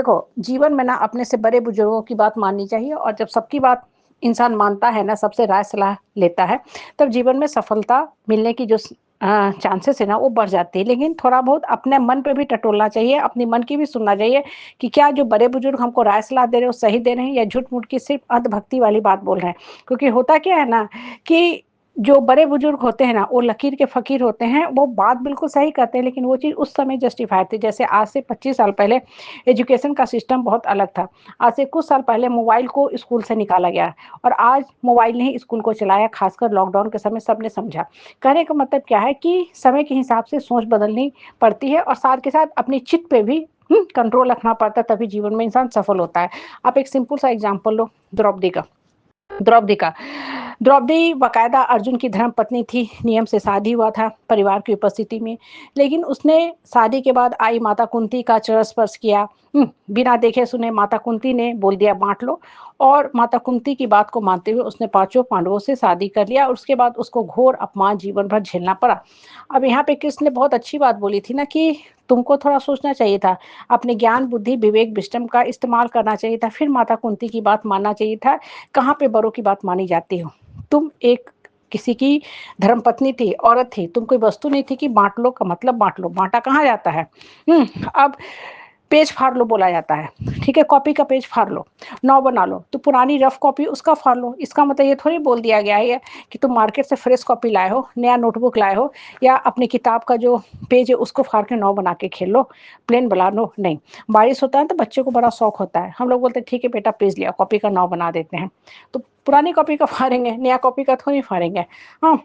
देखो, जीवन में ना अपने से बड़े बुजुर्गों की बात माननी चाहिए और जब सबकी बात इंसान मानता है ना, सबसे राय सलाह लेता है, तब जीवन में सफलता मिलने की जो चांसेस है ना, वो बढ़ जाती है। लेकिन थोड़ा बहुत अपने मन पे भी टटोलना चाहिए, अपनी मन की भी सुनना चाहिए कि क्या जो बड़े बुजुर्ग हमको राय सलाह दे रहे हैं, वो सही दे रहे हैं या झूठ-मूठ की सिर्फ़ अंधभक्ति वाली बात बोल रहे हैं। क्योंकि होता क्या है ना कि जो बड़े बुजुर्ग होते हैं ना, वो लकीर के फ़कीर होते हैं, वो बात बिल्कुल सही करते हैं, लेकिन वो चीज़ उस समय जस्टिफाई थी। जैसे आज से 25 साल पहले एजुकेशन का सिस्टम बहुत अलग था। आज से कुछ साल पहले मोबाइल को स्कूल से निकाला गया और आज मोबाइल ने ही स्कूल को चलाया, खासकर लॉकडाउन के समय सबने समझा। कहने का मतलब क्या है कि समय के हिसाब से सोच बदलनी पड़ती है और साथ के साथ अपनी चित्त पे भी कंट्रोल रखना पड़ता है, तभी जीवन में इंसान सफल होता है। आप एक सिंपल सा एग्ज़ाम्पल लो द्रौपदी का। द्रौपदी का द्रौपदी बाकायदा अर्जुन की धर्मपत्नी थी, नियम से शादी हुआ था परिवार की उपस्थिति में, लेकिन उसने शादी के बाद आई माता कुंती का चरण स्पर्श किया। बिना देखे सुने माता कुंती ने बोल दिया बाँट लो और माता कुंती की बात को मानते हुए उसने पाँचों पांडवों से शादी कर लिया और उसके बाद उसको घोर अपमान जीवन भर झेलना पड़ा। अब यहाँ पे कृष्ण ने बहुत अच्छी बात बोली थी ना कि तुमको थोड़ा सोचना चाहिए था, अपने ज्ञान, बुद्धि, विवेक, विज़डम का इस्तेमाल करना चाहिए था, फिर माता कुंती की बात मानना चाहिए था। कहाँ पे बड़ों की बात मानी जाती हो? तुम एक किसी की धर्मपत्नी थी, औरत थी, तुम कोई वस्तु नहीं थी कि बाँट लो का मतलब बाँट लो, बाँटा कहाँ जाता है? अब पेज फाड़ लो बोला जाता है, ठीक है? कॉपी का पेज फाड़ लो, नौ बना लो, तो पुरानी रफ कॉपी उसका फाड़ लो। इसका मतलब ये थोड़ी बोल दिया गया है कि तुम मार्केट से फ्रेश कॉपी लाए हो, नया नोटबुक लाए हो या अपनी किताब का जो पेज है उसको फाड़ के नौ बना के खेल लो, प्लेन बना लो, नहीं। बारिश होता है तो बच्चे को बड़ा शौक होता है, हम लोग बोलते हैं ठीक है बेटा पेज लिया, कॉपी का नौ बना देते हैं। तो पुरानी कॉपी का फाड़ेंगे, नया कॉपी का थोड़ी फाड़ेंगे। हाँ,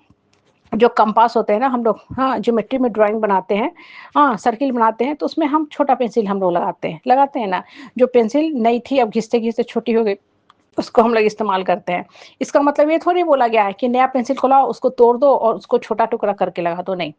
जो कंपास होते हैं ना हम लोग, हाँ, ज्योमेट्री में ड्राइंग बनाते हैं, हाँ, सर्किल बनाते हैं तो उसमें हम छोटा पेंसिल हम लोग लगाते हैं ना। जो पेंसिल नई थी अब घिसते-घिसते छोटी हो गई, उसको हम लोग इस्तेमाल करते हैं। इसका मतलब ये थोड़ी बोला गया है कि नया पेंसिल को लाओ, उसको तोड़ दो और उसको छोटा टुकड़ा करके लगा दो, नहीं।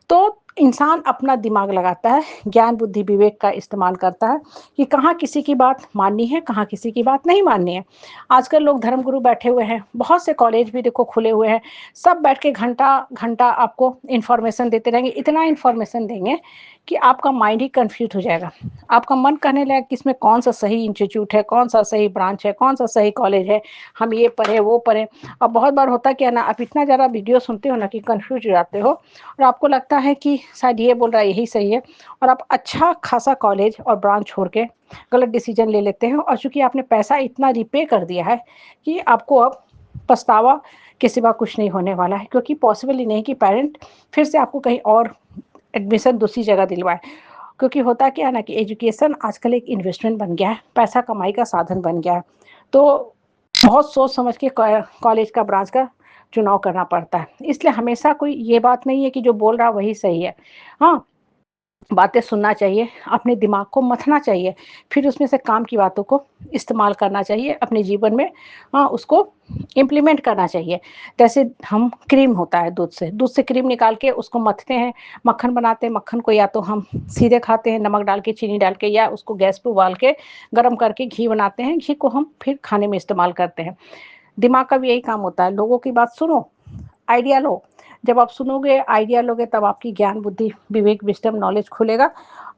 तो इंसान अपना दिमाग लगाता है, ज्ञान, बुद्धि, विवेक का इस्तेमाल करता है कि कहाँ किसी की बात माननी है, कहाँ किसी की बात नहीं माननी है। आजकल लोग धर्मगुरु बैठे हुए हैं, बहुत से कॉलेज भी देखो खुले हुए हैं, सब बैठ के घंटा-घंटा आपको इन्फॉर्मेशन देते रहेंगे, इतना इन्फॉर्मेशन देंगे कि आपका माइंड ही कन्फ्यूज़ हो जाएगा। आपका मन कहने लगेगा कि इसमें कौन-सा सही इंस्टीट्यूट है, कौन-सा सही ब्रांच है, कौन-सा सही कॉलेज है, हम ये पढ़ें, वो पढ़ें। अब बहुत बार होता क्या है ना, आप इतना ज़्यादा वीडियो सुनते हो ना कि कन्फ्यूज़ हो जाते हो और आपको लगता है कि शायद ये बोल रहा है यही सही है और आप अच्छा खासा कॉलेज और ब्रांच छोड़ के गलत डिसीज़न ले लेते हो और चूँकि आपने पैसा इतना रीपे कर दिया है कि आपको अब पछतावा के सिवा कुछ नहीं होने वाला है, क्योंकि पॉसिबल ही नहीं कि पेरेंट फिर से आपको कहीं और एडमिशन दूसरी जगह दिलवाए। क्योंकि होता क्या है ना कि एजुकेशन आजकल एक इन्वेस्टमेंट बन गया है, पैसा कमाई का साधन बन गया है। तो बहुत सोच समझ के कॉलेज का ब्रांच का चुनाव करना पड़ता है। इसलिए हमेशा कोई ये बात नहीं है कि जो बोल रहा है वही सही है। हाँ, बातें सुनना चाहिए, अपने दिमाग को मथना चाहिए, फिर उसमें से काम की बातों को इस्तेमाल करना चाहिए अपने जीवन में, हाँ, उसको इम्प्लीमेंट करना चाहिए। जैसे हम क्रीम होता है दूध से क्रीम निकाल के उसको मथते हैं, मक्खन बनाते हैं, मक्खन को या तो हम सीधे खाते हैं नमक डाल के, चीनी डाल के या उसको गैस पे उबाल के गरम करके घी बनाते हैं, घी को हम फिर खाने में इस्तेमाल करते हैं। दिमाग का भी यही काम होता है, लोगों की बात सुनो, आइडिया लो। जब आप सुनोगे, आइडिया लोगे तब आपकी ज्ञान, बुद्धि, विवेक, विज़डम, नॉलेज खुलेगा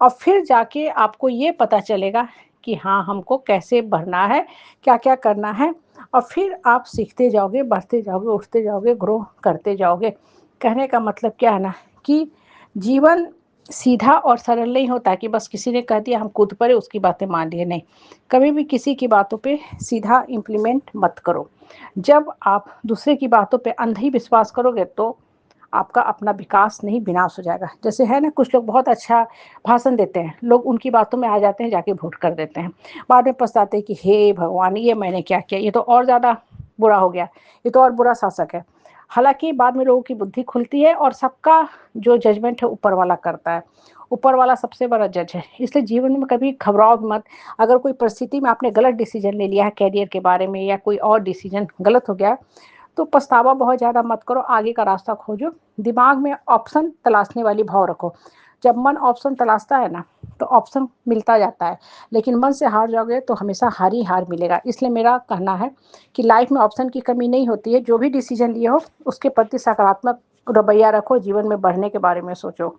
और फिर जाके आपको ये पता चलेगा कि हाँ, हमको कैसे बढ़ना है, क्या-क्या करना है और फिर आप सीखते जाओगे, बढ़ते जाओगे, उठते जाओगे, ग्रो करते जाओगे। कहने का मतलब क्या है ना कि जीवन सीधा और सरल नहीं होता है कि बस किसी ने कह दिया हम कूद पड़े, उसकी बातें मान लिए, नहीं। कभी भी किसी की बातों पे सीधा इम्प्लीमेंट मत करो। जब आप दूसरे की बातों पे अंधा ही विश्वास करोगे तो आपका अपना विकास नहीं विनाश हो जाएगा। जैसे है ना कुछ लोग बहुत अच्छा भाषण देते हैं, लोग उनकी बातों में आ जाते हैं, जाके वोट कर देते हैं। बाद में पछताते हैं कि हे भगवान! ये मैंने क्या किया? ये तो और ज़्यादा बुरा हो गया, ये तो और बुरा शासक है। हालाँकि बाद में लोगों की बुद्धि खुलती है और सबका जो जजमेंट है ऊपर वाला करता है। ऊपर वाला सबसे बड़ा जज है, इसलिए जीवन में कभी घबराओ मत। अगर कोई परिस्थिति में आपने गलत डिसीज़न ले लिया है करियर के बारे में या कोई और डिसीज़न गलत हो गया है, तो पछतावा बहुत ज़्यादा मत करो, आगे का रास्ता खोजो। दिमाग में ऑप्शन तलाशने वाली भाव रखो। जब मन ऑप्शन तलाशता है ना, तो ऑप्शन मिलता जाता है, लेकिन मन से हार जाओगे तो हमेशा हार ही हार मिलेगा। इसलिए मेरा कहना है कि लाइफ में ऑप्शन की कमी नहीं होती है, जो भी डिसीज़न लिए हो, उसके प्रति सकारात्मक रवैया रखो, जीवन में बढ़ने के बारे में सोचो।